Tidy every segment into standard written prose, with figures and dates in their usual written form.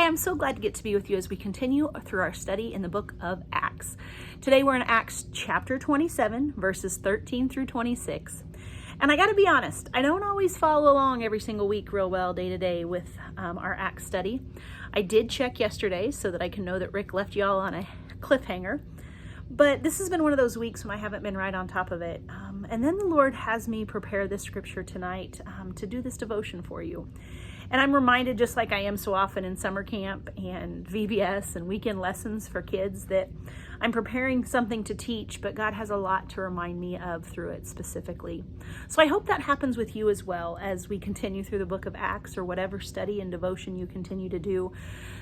Hi, I'm so glad to get to be with you as we continue through our study in the book of Acts. Today we're in Acts chapter 27, verses 13 through 26. And I got to be honest, I don't always follow along every single week real well day to day with our Acts study. I did check yesterday so that I can know that Rick left y'all on a cliffhanger. But this has been one of those weeks when I haven't been right on top of it. And then the Lord has me prepare this scripture tonight to do this devotion for you. And I'm reminded, just like I am so often in summer camp and VBS and weekend lessons for kids, that I'm preparing something to teach, but God has a lot to remind me of through it specifically. So I hope that happens with you as well as we continue through the book of Acts or whatever study and devotion you continue to do,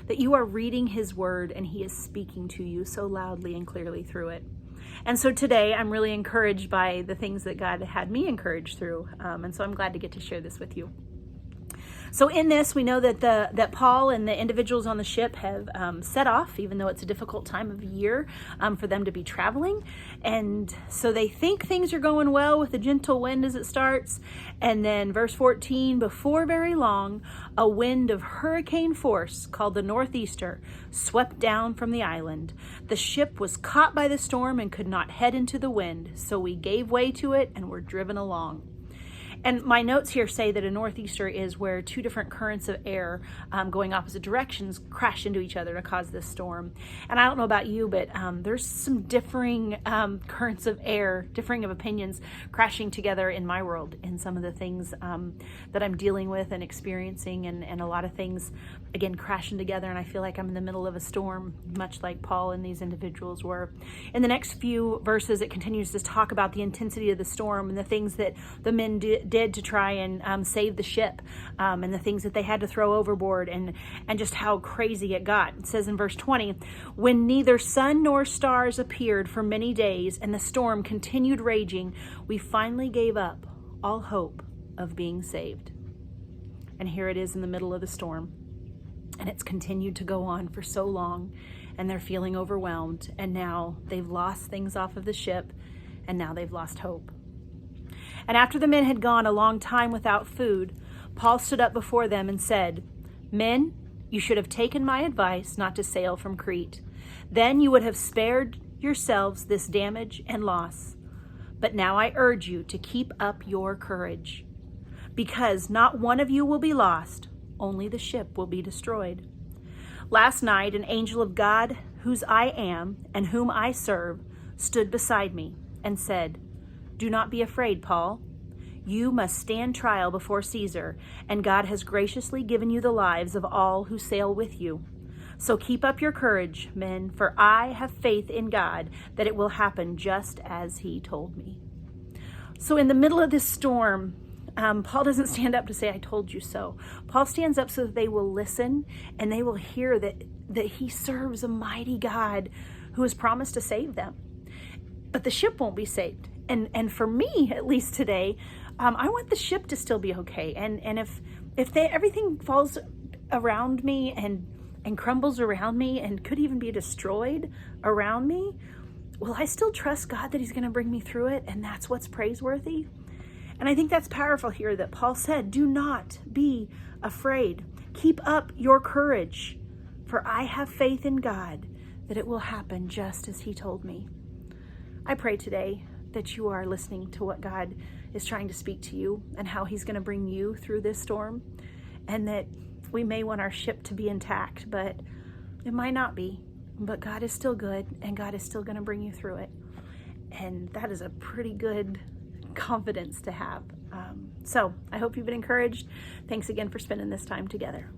that you are reading His Word and He is speaking to you so loudly and clearly through it. And so today I'm really encouraged by the things that God had me encouraged through. And so I'm glad to get to share this with you. So in this, we know that Paul and the individuals on the ship have set off, even though it's a difficult time of year for them to be traveling. And so they think things are going well with the gentle wind as it starts. And then verse 14, before very long, a wind of hurricane force called the Northeaster swept down from the island. The ship was caught by the storm and could not head into the wind. So we gave way to it and were driven along. And my notes here say that a northeaster is where two different currents of air going opposite directions crash into each other to cause this storm. And I don't know about you, but there's some differing currents of air, differing of opinions crashing together in my world in some of the things that I'm dealing with and experiencing, and a lot of things, again, crashing together. And I feel like I'm in the middle of a storm, much like Paul and these individuals were. In the next few verses, it continues to talk about the intensity of the storm and the things that the men did to try and save the ship, and the things that they had to throw overboard, and just how crazy it got. It says in verse 20, when neither sun nor stars appeared for many days and the storm continued raging, we finally gave up all hope of being saved. And here it is in the middle of the storm, and it's continued to go on for so long, and they're feeling overwhelmed, and now they've lost things off of the ship, and now they've lost hope. And after the men had gone a long time without food, Paul stood up before them and said, men, you should have taken my advice not to sail from Crete. Then you would have spared yourselves this damage and loss. But now I urge you to keep up your courage, because not one of you will be lost, only the ship will be destroyed. Last night, an angel of God, whose I am and whom I serve, stood beside me and said, do not be afraid, Paul. You must stand trial before Caesar, and God has graciously given you the lives of all who sail with you. So keep up your courage, men, for I have faith in God that it will happen just as He told me. So in the middle of this storm, Paul doesn't stand up to say, I told you so. Paul stands up so that they will listen and they will hear that he serves a mighty God who has promised to save them. But the ship won't be saved. And for me, at least today, I want the ship to still be okay. And if everything falls around me and crumbles around me and could even be destroyed around me, will I still trust God that He's going to bring me through it? And that's what's praiseworthy. And I think that's powerful here that Paul said, do not be afraid. Keep up your courage, for I have faith in God that it will happen just as He told me. I pray today that you are listening to what God is trying to speak to you and how He's going to bring you through this storm, and that we may want our ship to be intact, but it might not be. But God is still good, and God is still going to bring you through it. And that is a pretty good confidence to have. So I hope you've been encouraged. Thanks again for spending this time together.